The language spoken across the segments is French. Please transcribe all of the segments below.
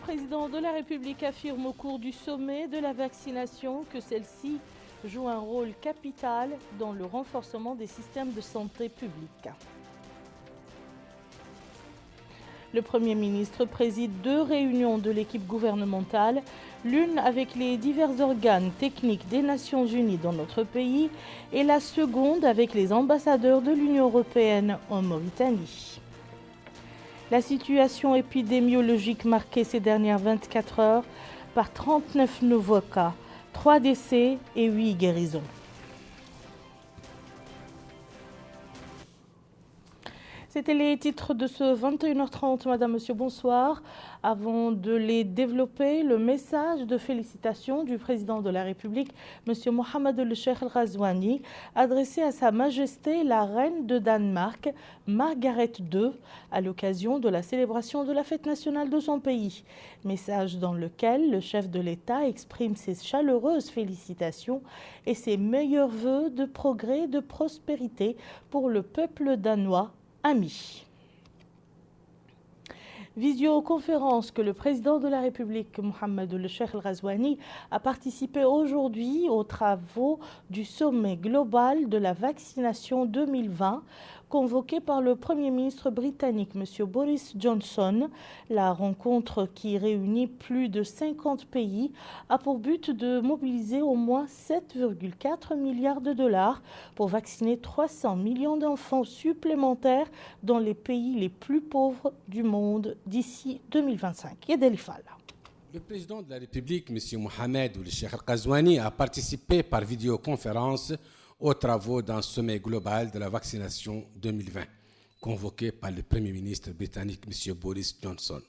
président de la République affirme au cours du sommet de la vaccination que celle-ci joue un rôle capital dans le renforcement des systèmes de santé publique. Le Premier ministre préside 2 réunions de l'équipe gouvernementale, l'une avec les divers organes techniques des Nations Unies dans notre pays et la seconde avec les ambassadeurs de l'Union européenne en Mauritanie. La situation épidémiologique marquée ces dernières 24 heures par 39 nouveaux cas, 3 décès et 8 guérisons. C'était les titres de ce 21h30. Madame, Monsieur, bonsoir. Avant de les développer, le message de félicitations du président de la République, Monsieur Mohamed El-Cheikh El-Ghazouani, adressé à Sa Majesté la Reine de Danemark, Margaret II, à l'occasion de la célébration de la fête nationale de son pays. Message dans lequel le chef de l'État exprime ses chaleureuses félicitations et ses meilleurs vœux de progrès et de prospérité pour le peuple danois. Amis. Visioconférence que le président de la République, Mohamed El-Cheikh El-Ghazouani, a participé aujourd'hui aux travaux du sommet global de la vaccination 2020 convoqué par le Premier ministre britannique, M. Boris Johnson. La rencontre qui réunit plus de 50 pays a pour but de mobiliser au moins 7,4 milliards de dollars pour vacciner 300 millions d'enfants supplémentaires dans les pays les plus pauvres du monde d'ici 2025. Yedel Fall. Le président de la République, M. Mohamed El-Cheikh El-Ghazouani, a participé par vidéoconférence aux travaux d'un sommet global de la vaccination 2020, convoqué par le Premier ministre britannique, M. Boris Johnson.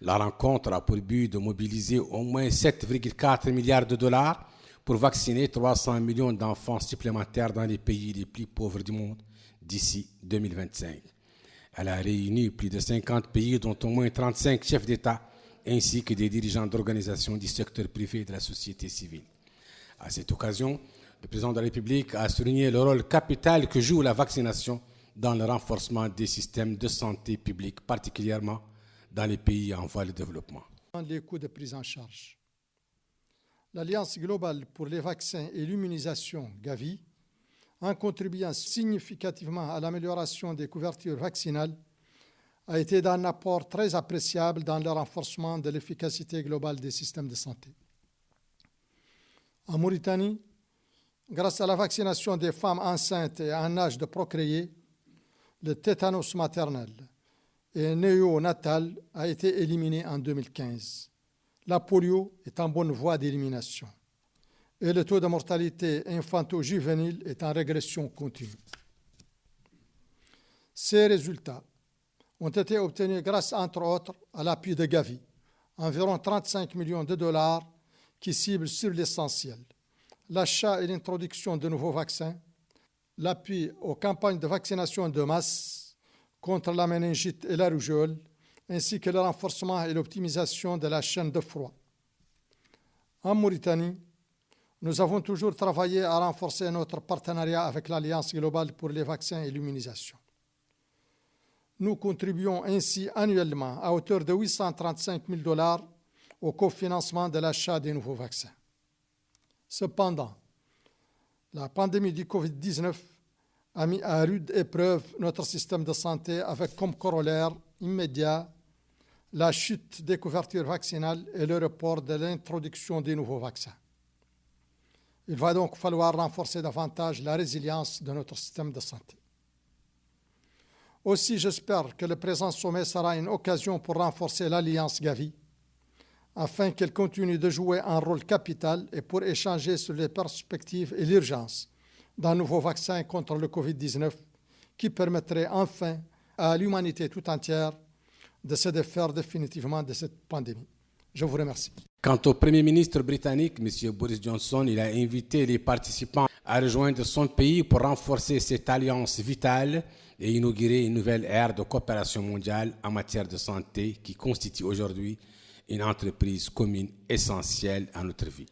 La rencontre a pour but de mobiliser au moins 7,4 milliards de dollars pour vacciner 300 millions d'enfants supplémentaires dans les pays les plus pauvres du monde d'ici 2025. Elle a réuni plus de 50 pays, dont au moins 35 chefs d'État, ainsi que des dirigeants d'organisations du secteur privé et de la société civile. À cette occasion, le président de la République a souligné le rôle capital que joue la vaccination dans le renforcement des systèmes de santé publique, particulièrement dans les pays en voie de développement. Les coûts de prise en charge. L'Alliance globale pour les vaccins et l'immunisation, Gavi, en contribuant significativement à l'amélioration des couvertures vaccinales, a été d'un apport très appréciable dans le renforcement de l'efficacité globale des systèmes de santé. En Mauritanie, grâce à la vaccination des femmes enceintes et en âge de procréer, le tétanos maternel et néonatal a été éliminé en 2015. La polio est en bonne voie d'élimination et le taux de mortalité infanto-juvénile est en régression continue. Ces résultats ont été obtenus grâce, entre autres, à l'appui de Gavi, environ 35 millions de dollars qui ciblent sur l'essentiel: l'achat et l'introduction de nouveaux vaccins, l'appui aux campagnes de vaccination de masse contre la méningite et la rougeole, ainsi que le renforcement et l'optimisation de la chaîne de froid. En Mauritanie, nous avons toujours travaillé à renforcer notre partenariat avec l'Alliance globale pour les vaccins et l'immunisation. Nous contribuons ainsi annuellement à hauteur de 835 000 dollars au cofinancement de l'achat des nouveaux vaccins. Cependant, la pandémie du Covid-19 a mis à rude épreuve notre système de santé avec comme corollaire immédiat la chute des couvertures vaccinales et le report de l'introduction des nouveaux vaccins. Il va donc falloir renforcer davantage la résilience de notre système de santé. Aussi, j'espère que le présent sommet sera une occasion pour renforcer l'Alliance Gavi, afin qu'elle continue de jouer un rôle capital et pour échanger sur les perspectives et l'urgence d'un nouveau vaccin contre le Covid-19 qui permettrait enfin à l'humanité tout entière de se défaire définitivement de cette pandémie. Je vous remercie. Quant au Premier ministre britannique, M. Boris Johnson, il a invité les participants à rejoindre son pays pour renforcer cette alliance vitale et inaugurer une nouvelle ère de coopération mondiale en matière de santé qui constitue aujourd'hui une entreprise commune essentielle à notre vie.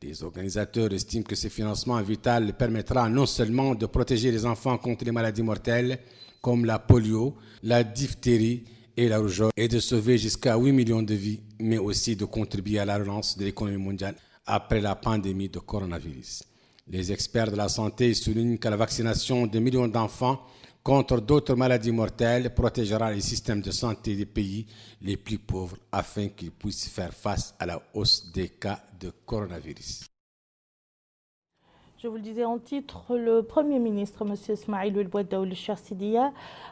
Les organisateurs estiment que ce financement vital permettra non seulement de protéger les enfants contre les maladies mortelles comme la polio, la diphtérie et la rougeole et de sauver jusqu'à 8 millions de vies, mais aussi de contribuer à la relance de l'économie mondiale après la pandémie de coronavirus. Les experts de la santé soulignent que la vaccination de millions d'enfants contre d'autres maladies mortelles protégera les systèmes de santé des pays les plus pauvres afin qu'ils puissent faire face à la hausse des cas de coronavirus. Je vous le disais en titre, le Premier ministre, M. Ismaïl El Cheikh,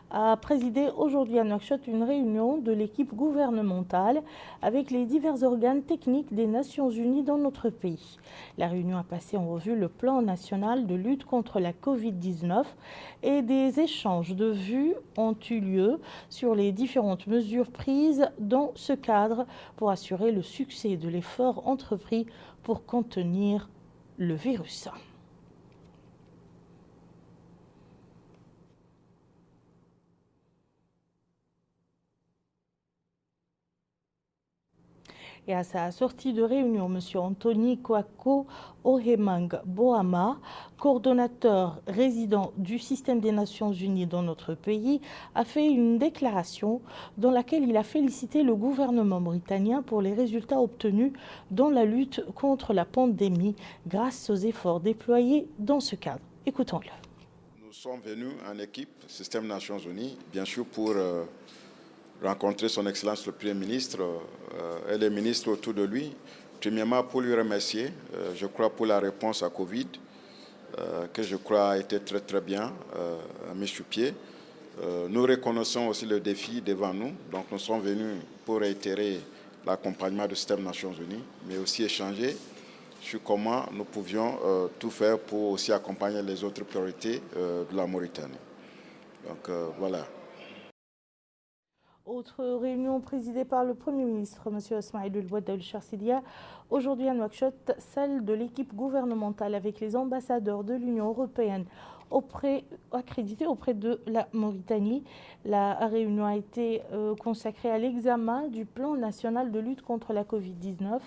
a présidé aujourd'hui à Nouakchott une réunion de l'équipe gouvernementale avec les divers organes techniques des Nations Unies dans notre pays. La réunion a passé en revue le plan national de lutte contre la Covid-19 et des échanges de vues ont eu lieu sur les différentes mesures prises dans ce cadre pour assurer le succès de l'effort entrepris pour contenir le virus. Et à sa sortie de réunion, M. Anthony Kwako Ohemang Boama, coordonnateur résident du système des Nations Unies dans notre pays, a fait une déclaration dans laquelle il a félicité le gouvernement mauritanien pour les résultats obtenus dans la lutte contre la pandémie grâce aux efforts déployés dans ce cadre. Écoutons-le. Nous sommes venus en équipe, système Nations Unies, bien sûr pour rencontrer son Excellence le Premier ministre et les ministres autour de lui. Premièrement, pour lui remercier, je crois, pour la réponse à Covid, que je crois a été très très bien mise sur pied. Nous reconnaissons aussi le défi devant nous, donc nous sommes venus pour réitérer l'accompagnement du système Nations Unies, mais aussi échanger sur comment nous pouvions tout faire pour aussi accompagner les autres priorités de la Mauritanie. Donc voilà. Autre réunion présidée par le Premier ministre, M. Ismaïl El Cheikh, aujourd'hui à Nouakchott, celle de l'équipe gouvernementale avec les ambassadeurs de l'Union européenne accrédités auprès de la Mauritanie. La réunion a été consacrée à l'examen du plan national de lutte contre la Covid-19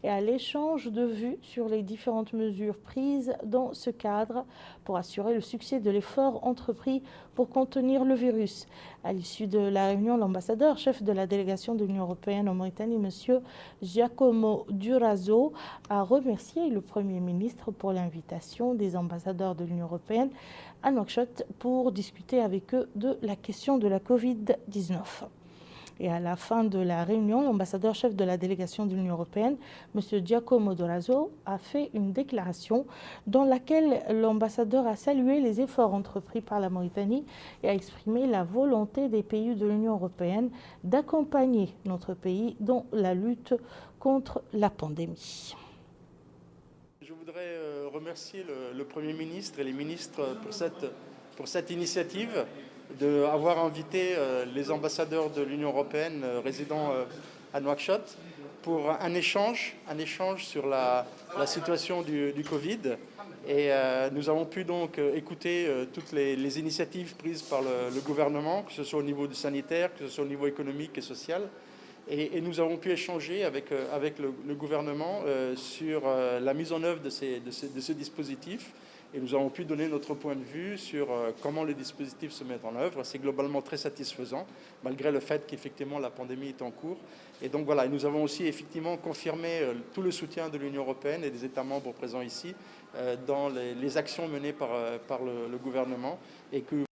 et à l'échange de vues sur les différentes mesures prises dans ce cadre pour assurer le succès de l'effort entrepris pour contenir le virus. À l'issue de la réunion, l'ambassadeur chef de la délégation de l'Union européenne en Mauritanie, M. Giacomo Durazo, a remercié le Premier ministre pour l'invitation des ambassadeurs de l'Union européenne à Nouakchott pour discuter avec eux de la question de la Covid-19. Et à la fin de la réunion, l'ambassadeur chef de la délégation de l'Union européenne, M. Giacomo Durazo, a fait une déclaration dans laquelle l'ambassadeur a salué les efforts entrepris par la Mauritanie et a exprimé la volonté des pays de l'Union européenne d'accompagner notre pays dans la lutte contre la pandémie. Je voudrais remercier le Premier ministre et les ministres pour cette initiative d'avoir invité les ambassadeurs de l'Union européenne résidant à Nouakchott pour un échange sur la situation du Covid. Et nous avons pu donc écouter toutes les initiatives prises par le gouvernement, que ce soit au niveau du sanitaire, que ce soit au niveau économique et social. Et nous avons pu échanger avec le gouvernement sur la mise en œuvre de ce dispositif. Et nous avons pu donner notre point de vue sur comment le dispositif se met en œuvre. C'est globalement très satisfaisant, malgré le fait qu'effectivement la pandémie est en cours. Et donc voilà, nous avons aussi effectivement confirmé tout le soutien de l'Union européenne et des États membres présents ici dans les actions menées par le gouvernement. Et que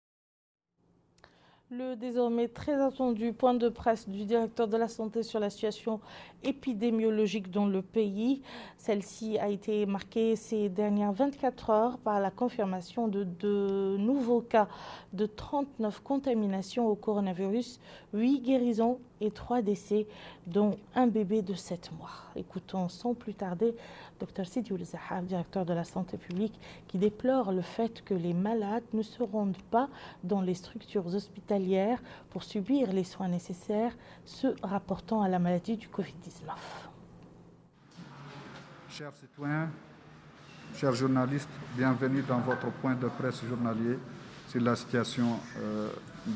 le désormais très attendu point de presse du directeur de la santé sur la situation épidémiologique dans le pays. Celle-ci a été marquée ces dernières 24 heures par la confirmation de nouveaux cas de 39 contaminations au coronavirus, 8 guérisons et 3 décès, dont un bébé de 7 mois. Écoutons sans plus tarder Dr Sidi Ould Zahaf, directeur de la santé publique, qui déplore le fait que les malades ne se rendent pas dans les structures hospitalières pour subir les soins nécessaires, se rapportant à la maladie du Covid-19. Chers citoyens, chers journalistes, bienvenue dans votre point de presse journalier sur la situation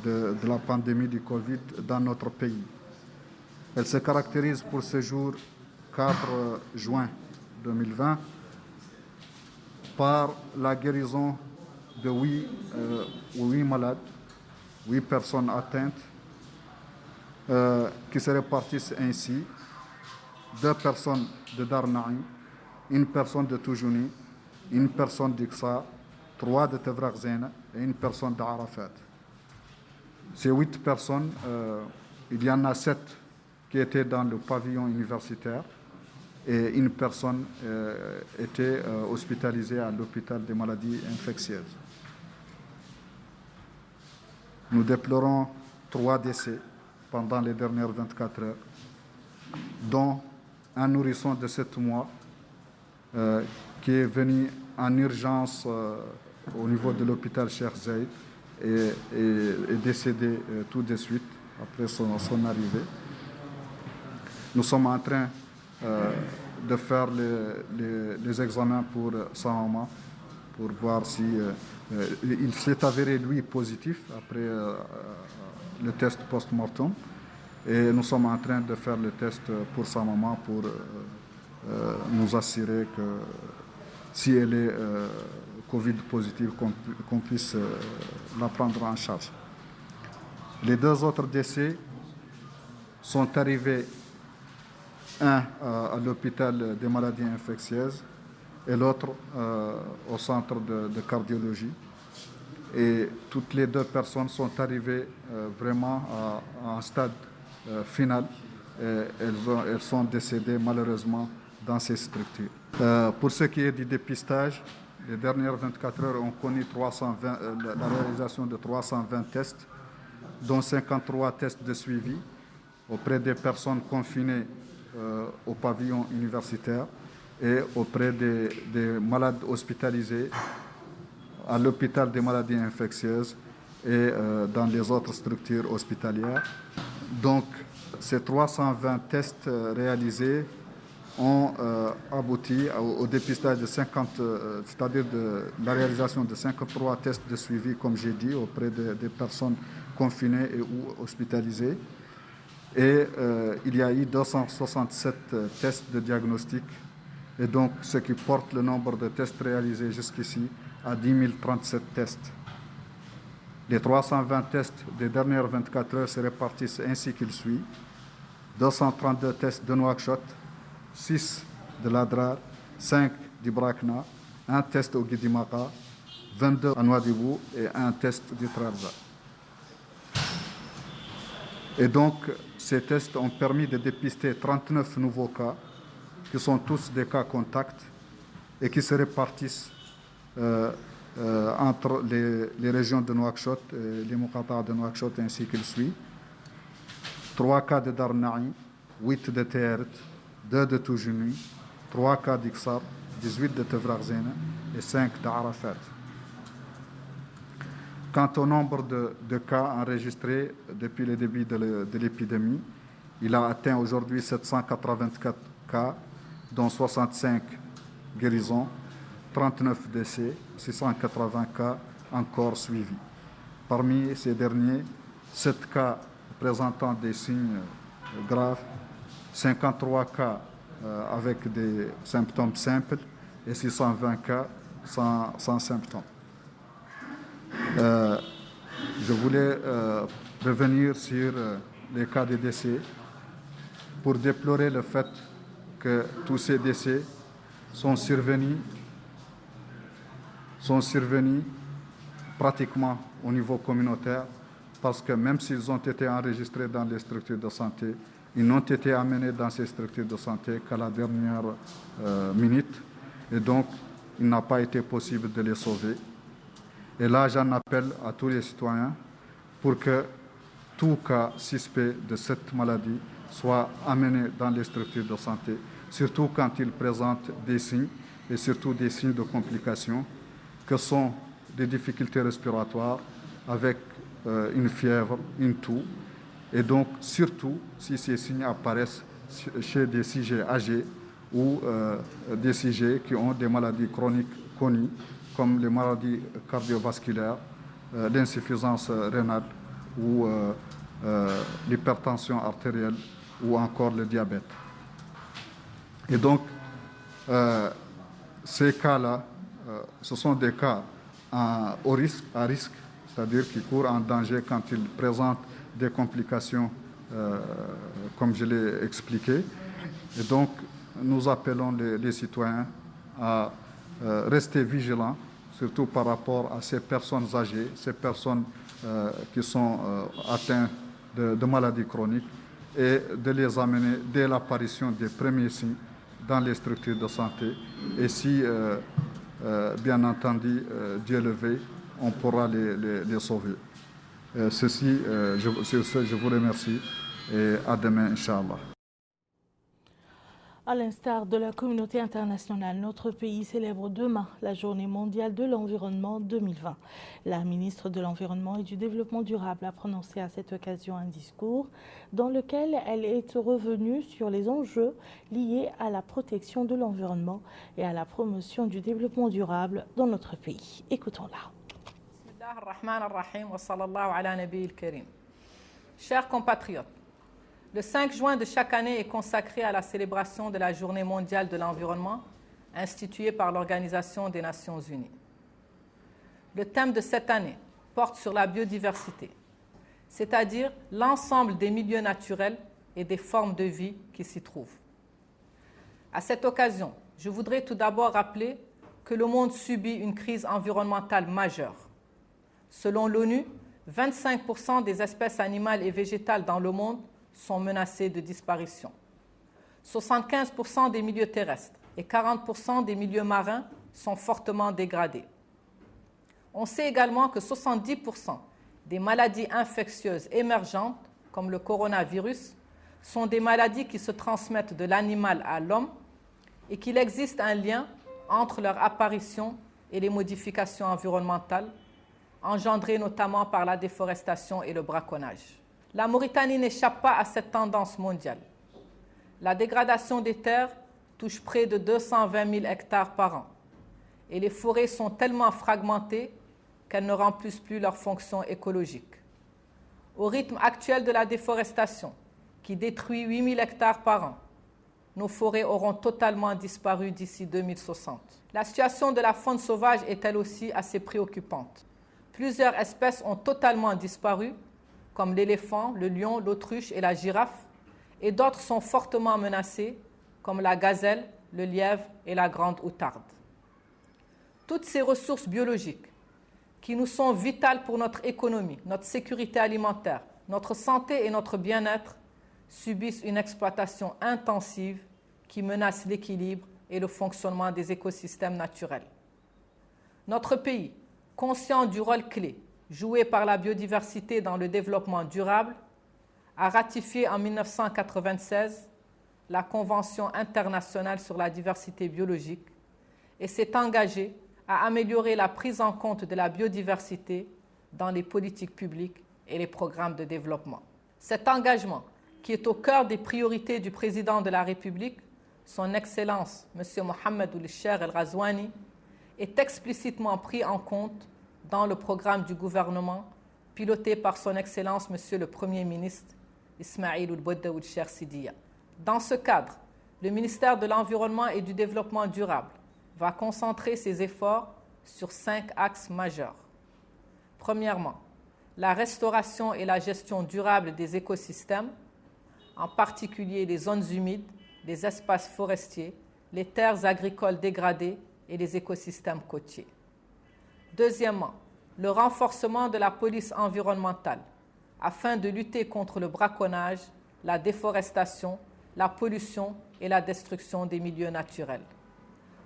de la pandémie du Covid dans notre pays. Elle se caractérise pour ce jour 4 juin 2020 par la guérison de 8 malades, 8 personnes atteintes qui se répartissent ainsi: 2 personnes de Darnaï, 1 personne de Toujouni, 1 personne d'Iqsa, 3 de Tevraghzena et 1 personne d'Arafat. Ces 8 personnes, il y en a 7 qui étaient dans le pavillon universitaire et 1 personne était hospitalisée à l'hôpital des maladies infectieuses. Nous déplorons 3 décès pendant les dernières 24 heures, dont un nourrisson de 7 mois qui est venu en urgence au niveau de l'hôpital Cheikh Zayed et est décédé tout de suite après son arrivée. Nous sommes en train de faire les examens pour sa maman pour voir si il s'est avéré lui positif après le test post-mortem, et nous sommes en train de faire le test pour sa maman pour nous assurer que si elle est Covid positive, qu'on puisse la prendre en charge. Les 2 autres décès sont arrivés, un à l'hôpital des maladies infectieuses et l'autre au centre de cardiologie. Et toutes les 2 personnes sont arrivées vraiment à un stade final. Et elles sont décédées malheureusement dans ces structures. Pour ce qui est du dépistage, les dernières 24 heures ont connu la réalisation de 320 tests, dont 53 tests de suivi auprès des personnes confinées au pavillon universitaire et auprès des malades hospitalisés à l'hôpital des maladies infectieuses et dans les autres structures hospitalières. Donc, ces 320 tests réalisés ont abouti au dépistage de 50, c'est-à-dire de la réalisation de 53 tests de suivi, comme j'ai dit, auprès des personnes confinées et ou hospitalisées. Et il y a eu 267 tests de diagnostic, et donc ce qui porte le nombre de tests réalisés jusqu'ici à 10 037 tests. Les 320 tests des dernières 24 heures se répartissent ainsi qu'il suit: 232 tests de Nouakchott, 6 de l'Adrar, 5 d'Ibrakna, 1 test au Guidimaka, 22 à Nouadhibou et 1 test du Trarza. Et donc, ces tests ont permis de dépister 39 nouveaux cas, qui sont tous des cas contacts et qui se répartissent entre les régions de Nouakchott, les Muqata'a de Nouakchott ainsi qu'il suit: 3 cas de Darnaï, 8 de Teret, 2 de Toujouni, 3 cas d'Iqsar, 18 de Tevraghzena et 5 d'Arafat. Quant au nombre de cas enregistrés depuis le début de l'épidémie, il a atteint aujourd'hui 784 cas, dont 65 guérisons, 39 décès, 680 cas encore suivis. Parmi ces derniers, 7 cas présentant des signes graves, 53 cas avec des symptômes simples et 620 cas sans symptômes. Je voulais revenir sur les cas de décès pour déplorer le fait que tous ces décès sont survenus pratiquement au niveau communautaire, parce que même s'ils ont été enregistrés dans les structures de santé, ils n'ont été amenés dans ces structures de santé qu'à la dernière minute, et donc il n'a pas été possible de les sauver. Et là, j'en appelle à tous les citoyens pour que tout cas suspect de cette maladie soit amené dans les structures de santé, surtout quand il présente des signes, et surtout des signes de complications, que sont des difficultés respiratoires avec une fièvre, une toux, et donc surtout si ces signes apparaissent chez des sujets âgés ou des sujets qui ont des maladies chroniques connues, comme les maladies cardiovasculaires, l'insuffisance rénale ou l'hypertension artérielle ou encore le diabète. Et donc, ces cas-là, ce sont des cas à risque, c'est-à-dire qui courent en danger quand ils présentent des complications comme je l'ai expliqué. Et donc, nous appelons les citoyens à rester vigilants, surtout par rapport à ces personnes âgées, ces personnes qui sont atteintes de maladies chroniques, et de les amener dès l'apparition des premiers signes dans les structures de santé. Et si, bien entendu, Dieu le veut, on pourra les sauver. Je vous remercie et à demain, Inch'Allah. À l'instar de la communauté internationale, notre pays célèbre demain la Journée mondiale de l'environnement 2020. La ministre de l'Environnement et du Développement durable a prononcé à cette occasion un discours dans lequel elle est revenue sur les enjeux liés à la protection de l'environnement et à la promotion du développement durable dans notre pays. Écoutons-la. Chers compatriotes, le 5 juin de chaque année est consacré à la célébration de la Journée mondiale de l'environnement instituée par l'Organisation des Nations Unies. Le thème de cette année porte sur la biodiversité, c'est-à-dire l'ensemble des milieux naturels et des formes de vie qui s'y trouvent. À cette occasion, je voudrais tout d'abord rappeler que le monde subit une crise environnementale majeure. Selon l'ONU, 25% des espèces animales et végétales dans le monde sont menacées de disparition. 75% des milieux terrestres et 40% des milieux marins sont fortement dégradés. On sait également que 70% des maladies infectieuses émergentes, comme le coronavirus, sont des maladies qui se transmettent de l'animal à l'homme et qu'il existe un lien entre leur apparition et les modifications environnementales, engendrées notamment par la déforestation et le braconnage. La Mauritanie n'échappe pas à cette tendance mondiale. La dégradation des terres touche près de 220 000 hectares par an et les forêts sont tellement fragmentées qu'elles ne remplissent plus leur fonction écologique. Au rythme actuel de la déforestation, qui détruit 8 000 hectares par an, nos forêts auront totalement disparu d'ici 2060. La situation de la faune sauvage est elle aussi assez préoccupante. Plusieurs espèces ont totalement disparu, comme l'éléphant, le lion, l'autruche et la girafe, et d'autres sont fortement menacées, comme la gazelle, le lièvre et la grande outarde. Toutes ces ressources biologiques, qui nous sont vitales pour notre économie, notre sécurité alimentaire, notre santé et notre bien-être, subissent une exploitation intensive qui menace l'équilibre et le fonctionnement des écosystèmes naturels. Notre pays, conscient du rôle clé joué par la biodiversité dans le développement durable, a ratifié en 1996 la Convention internationale sur la diversité biologique et s'est engagé à améliorer la prise en compte de la biodiversité dans les politiques publiques et les programmes de développement. Cet engagement, qui est au cœur des priorités du président de la République, son Excellence M. Mohamed Cheikh El Ghazouani, est explicitement pris en compte dans le programme du gouvernement piloté par son Excellence M. le Premier ministre Ismaïl Ould Cheikh Sidiya. Dans ce cadre, le ministère de l'Environnement et du Développement durable va concentrer ses efforts sur 5 axes majeurs. Premièrement, la restauration et la gestion durable des écosystèmes, en particulier les zones humides, les espaces forestiers, les terres agricoles dégradées et les écosystèmes côtiers. Deuxièmement, le renforcement de la police environnementale afin de lutter contre le braconnage, la déforestation, la pollution et la destruction des milieux naturels.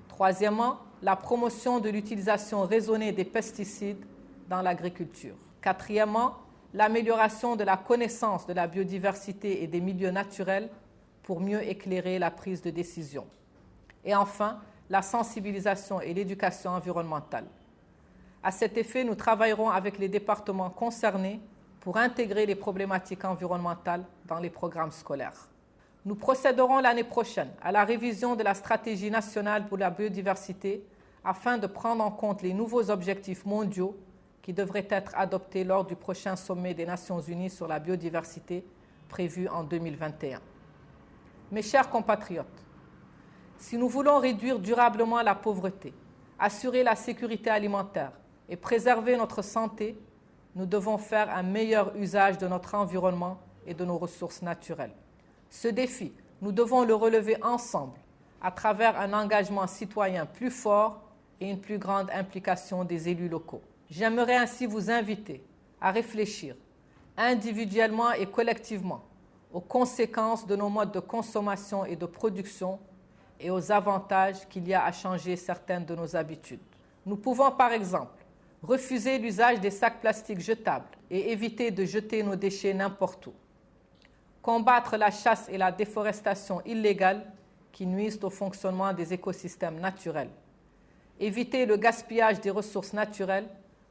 Troisièmement, la promotion de l'utilisation raisonnée des pesticides dans l'agriculture. Quatrièmement, l'amélioration de la connaissance de la biodiversité et des milieux naturels pour mieux éclairer la prise de décision. Et enfin, la sensibilisation et l'éducation environnementale. À cet effet, nous travaillerons avec les départements concernés pour intégrer les problématiques environnementales dans les programmes scolaires. Nous procéderons l'année prochaine à la révision de la stratégie nationale pour la biodiversité afin de prendre en compte les nouveaux objectifs mondiaux qui devraient être adoptés lors du prochain sommet des Nations Unies sur la biodiversité prévu en 2021. Mes chers compatriotes, si nous voulons réduire durablement la pauvreté, assurer la sécurité alimentaire et préserver notre santé, nous devons faire un meilleur usage de notre environnement et de nos ressources naturelles. Ce défi, nous devons le relever ensemble à travers un engagement citoyen plus fort et une plus grande implication des élus locaux. J'aimerais ainsi vous inviter à réfléchir individuellement et collectivement aux conséquences de nos modes de consommation et de production et aux avantages qu'il y a à changer certaines de nos habitudes. Nous pouvons par exemple refuser l'usage des sacs plastiques jetables et éviter de jeter nos déchets n'importe où. Combattre la chasse et la déforestation illégale qui nuisent au fonctionnement des écosystèmes naturels. Éviter le gaspillage des ressources naturelles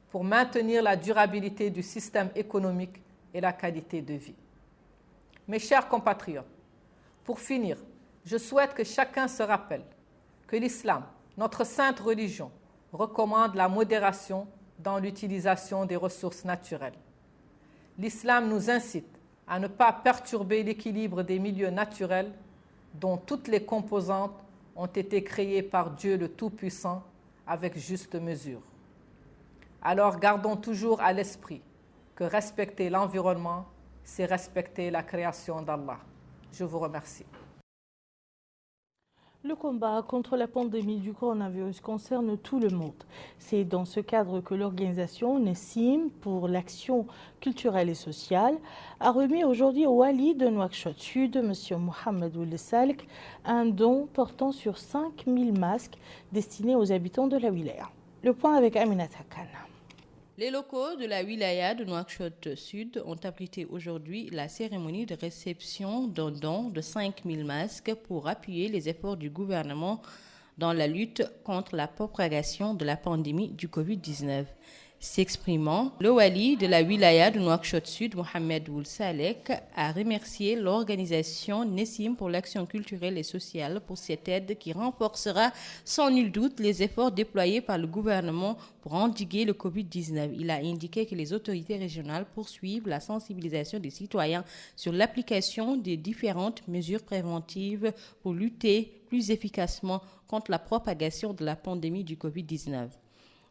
pour maintenir la durabilité du système économique et la qualité de vie. Mes chers compatriotes, pour finir, je souhaite que chacun se rappelle que l'islam, notre sainte religion, recommande la modération dans l'utilisation des ressources naturelles. L'islam nous incite à ne pas perturber l'équilibre des milieux naturels dont toutes les composantes ont été créées par Dieu le Tout-Puissant avec juste mesure. Alors gardons toujours à l'esprit que respecter l'environnement, c'est respecter la création d'Allah. Je vous remercie. Le combat contre la pandémie du coronavirus concerne tout le monde. C'est dans ce cadre que l'organisation Nessim pour l'action culturelle et sociale a remis aujourd'hui au Wali de Nouakchott Sud, M. Mohamed Ould Salk, un don portant sur 5000 masques destinés aux habitants de la wilaya. Le point avec Aminata Khan. Les locaux de la wilaya de Nouakchott Sud ont abrité aujourd'hui la cérémonie de réception d'un don de 5000 masques pour appuyer les efforts du gouvernement dans la lutte contre la propagation de la pandémie du Covid-19. S'exprimant, le wali de la wilaya de Nouakchott Sud, Mohamed Ould Salek, a remercié l'organisation Nessim pour l'action culturelle et sociale pour cette aide qui renforcera sans nul doute les efforts déployés par le gouvernement pour endiguer le Covid-19. Il a indiqué que les autorités régionales poursuivent la sensibilisation des citoyens sur l'application des différentes mesures préventives pour lutter plus efficacement contre la propagation de la pandémie du Covid-19.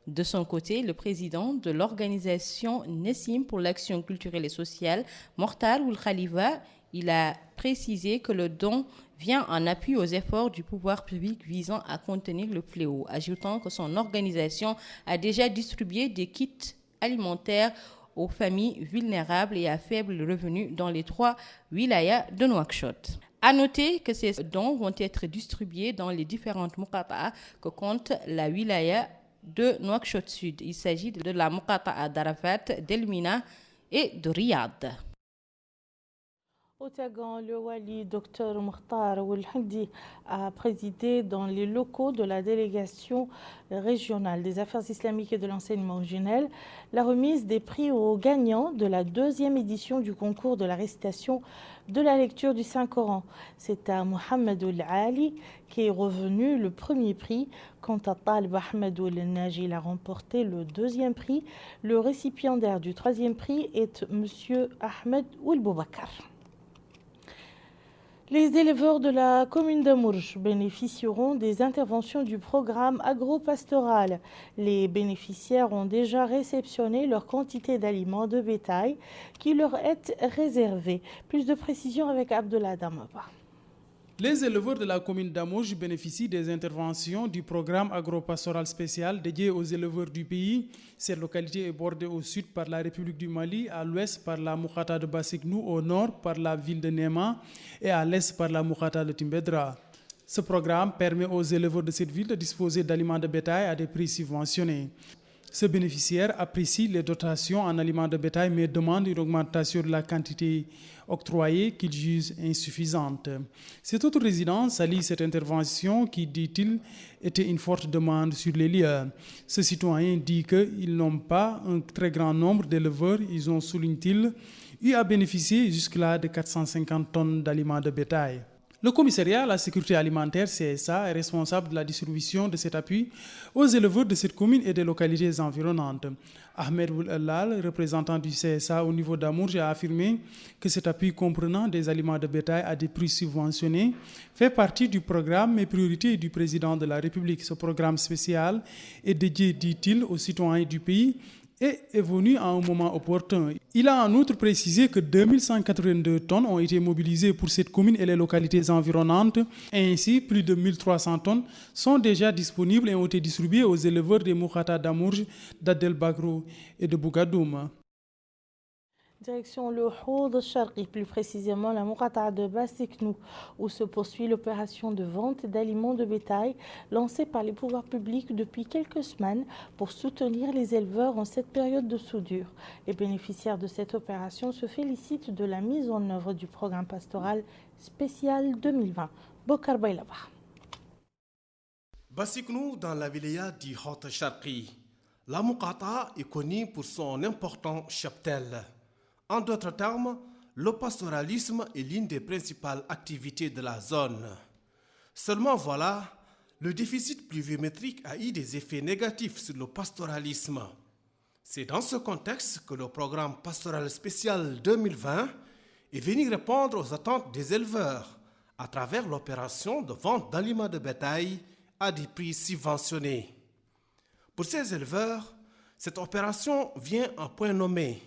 De son côté, le président de l'organisation Nessim pour l'action culturelle et sociale, Mortal Ould Khalifa, il a précisé que le don vient en appui aux efforts du pouvoir public visant à contenir le fléau, ajoutant que son organisation a déjà distribué des kits alimentaires aux familles vulnérables et à faible revenu dans les 3 wilayas de Nouakchott. À noter que ces dons vont être distribués dans les différentes muqata'a que compte la wilaya de Nouakchott Sud. Il s'agit de la muqata'a d'Arafat, d'Elmina et de Riyad. Au Tagan, le wali Dr Mokhtar Ould Hamdi a présidé dans les locaux de la délégation régionale des affaires islamiques et de l'enseignement originel la remise des prix aux gagnants de la 2e édition du concours de la récitation de la lecture du Saint-Coran. C'est à Mohamed Ould Ali qui est revenu le 1er prix. Quant à Talib Ahmed Ould Naji, il a remporté le 2e prix. Le récipiendaire du 3e prix est M. Ahmed Ould Boubacar. Les éleveurs de la commune d'Amourj bénéficieront des interventions du programme agro-pastoral. Les bénéficiaires ont déjà réceptionné leur quantité d'aliments de bétail qui leur est réservée. Plus de précisions avec Abdullah Damaba. Les éleveurs de la commune d'Amourj bénéficient des interventions du programme agro-pastoral spécial dédié aux éleveurs du pays. Cette localité est bordée au sud par la République du Mali, à l'ouest par la Muqata de Bassignou, au nord par la ville de Néma et à l'est par la Muqata de Timbedra. Ce programme permet aux éleveurs de cette ville de disposer d'aliments de bétail à des prix subventionnés. Ce bénéficiaire apprécie les dotations en aliments de bétail mais demande une augmentation de la quantité octroyée qu'il juge insuffisante. Cet autre résident salue cette intervention qui, dit-il, était une forte demande sur les lieux. Ce citoyen dit qu'ils n'ont pas un très grand nombre d'éleveurs. Ils ont, souligne-t-il, eu à bénéficier jusque-là de 450 tonnes d'aliments de bétail. Le commissariat à la sécurité alimentaire, CSA, est responsable de la distribution de cet appui aux éleveurs de cette commune et des localités environnantes. Ahmed Ould Allal, représentant du CSA au niveau d'Amourj, a affirmé que cet appui comprenant des aliments de bétail à des prix subventionnés fait partie du programme Mes priorités du président de la République. Ce programme spécial est dédié, dit-il, aux citoyens du pays et est venu à un moment opportun. Il a en outre précisé que 2182 tonnes ont été mobilisées pour cette commune et les localités environnantes. Ainsi, plus de 1300 tonnes sont déjà disponibles et ont été distribuées aux éleveurs des Moukata d'Amourj, d'Adel Bagro et de Bougadoum. Direction le Houd Sharqi, plus précisément la Moukata de Bassiknou, où se poursuit l'opération de vente d'aliments de bétail lancée par les pouvoirs publics depuis quelques semaines pour soutenir les éleveurs en cette période de soudure. Les bénéficiaires de cette opération se félicitent de la mise en œuvre du programme pastoral spécial 2020. Bokar Baylaba. Bassiknou, dans la wilaya du Houd Sharqi, la Moukata est connue pour son important cheptel. En d'autres termes, le pastoralisme est l'une des principales activités de la zone. Seulement voilà, le déficit pluviométrique a eu des effets négatifs sur le pastoralisme. C'est dans ce contexte que le programme pastoral spécial 2020 est venu répondre aux attentes des éleveurs à travers l'opération de vente d'aliments de bétail à des prix subventionnés. Pour ces éleveurs, cette opération vient en point nommé.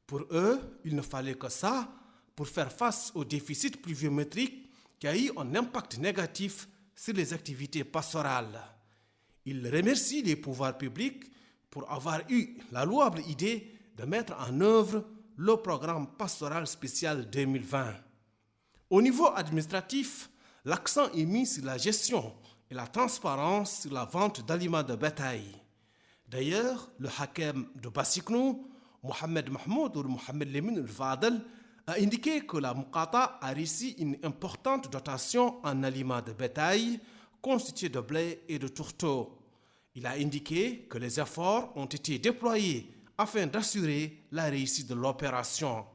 Pour eux, il ne fallait que ça pour faire face au déficit pluviométrique qui a eu un impact négatif sur les activités pastorales. Ils remercient les pouvoirs publics pour avoir eu la louable idée de mettre en œuvre le programme pastoral spécial 2020. Au niveau administratif, l'accent est mis sur la gestion et la transparence sur la vente d'aliments de bétail. D'ailleurs, le hakem de Bassiknou, Mohamed Mahmoud ou Mohamed Lemine El-Fadel, a indiqué que la Moukata a reçu une importante dotation en aliments de bétail constitués de blé et de tourteaux. Il a indiqué que les efforts ont été déployés afin d'assurer la réussite de l'opération.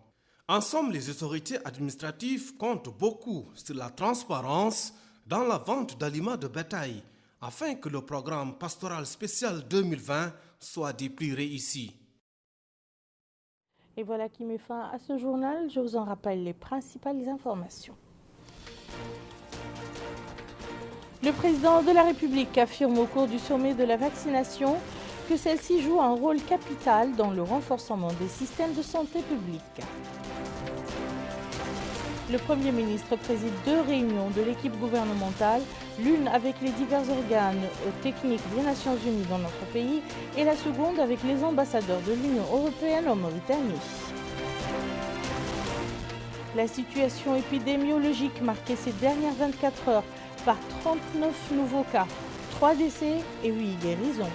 En somme, les autorités administratives comptent beaucoup sur la transparence dans la vente d'aliments de bétail afin que le programme pastoral spécial 2020 soit des plus réussis. Et voilà qui met fin à ce journal. Je vous en rappelle les principales informations. Le président de la République affirme au cours du sommet de la vaccination que celle-ci joue un rôle capital dans le renforcement des systèmes de santé publique. Le Premier ministre préside 2 réunions de l'équipe gouvernementale, l'une avec les divers organes techniques des Nations Unies dans notre pays et la seconde avec les ambassadeurs de l'Union européenne en Mauritanie. La situation épidémiologique marquée ces dernières 24 heures par 39 nouveaux cas, 3 décès et 8 guérisons.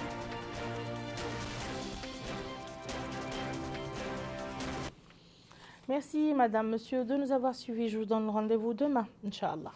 Merci, madame, monsieur, de nous avoir suivis. Je vous donne rendez-vous demain, Inch'Allah.